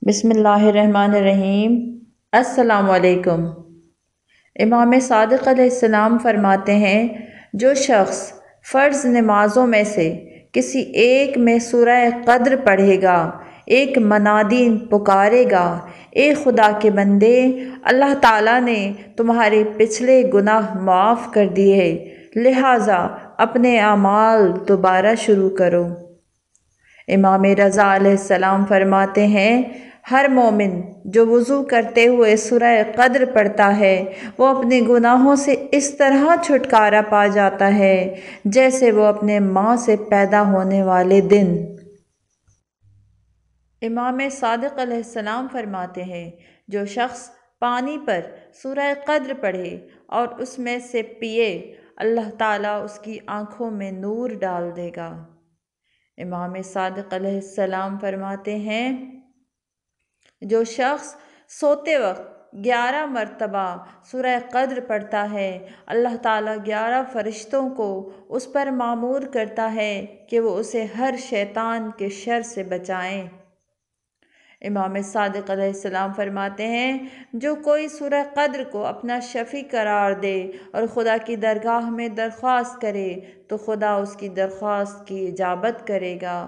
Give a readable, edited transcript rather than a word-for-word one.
بسم اللہ الرحمن الرحیم۔ السلام علیکم۔ امام صادق علیہ السلام فرماتے ہیں، جو شخص فرض نمازوں میں سے کسی ایک میں سورہ قدر پڑھے گا، ایک منادی پکارے گا، اے خدا کے بندے، اللہ تعالیٰ نے تمہارے پچھلے گناہ معاف کر دیے، لہٰذا اپنے اعمال دوبارہ شروع کرو۔ امام رضا علیہ السلام فرماتے ہیں، ہر مومن جو وضو کرتے ہوئے سورہ قدر پڑھتا ہے وہ اپنے گناہوں سے اس طرح چھٹکارا پا جاتا ہے جیسے وہ اپنے ماں سے پیدا ہونے والے دن۔ امام صادق علیہ السلام فرماتے ہیں، جو شخص پانی پر سورہ قدر پڑھے اور اس میں سے پیے، اللہ تعالیٰ اس کی آنکھوں میں نور ڈال دے گا۔ امام صادق علیہ السلام فرماتے ہیں، جو شخص سوتے وقت 11 مرتبہ سورہ قدر پڑھتا ہے، اللہ تعالیٰ 11 فرشتوں کو اس پر مامور کرتا ہے کہ وہ اسے ہر شیطان کے شر سے بچائیں۔ امام صادق علیہ السلام فرماتے ہیں، جو کوئی سورہ قدر کو اپنا شفیع قرار دے اور خدا کی درگاہ میں درخواست کرے تو خدا اس کی درخواست کی اجابت کرے گا۔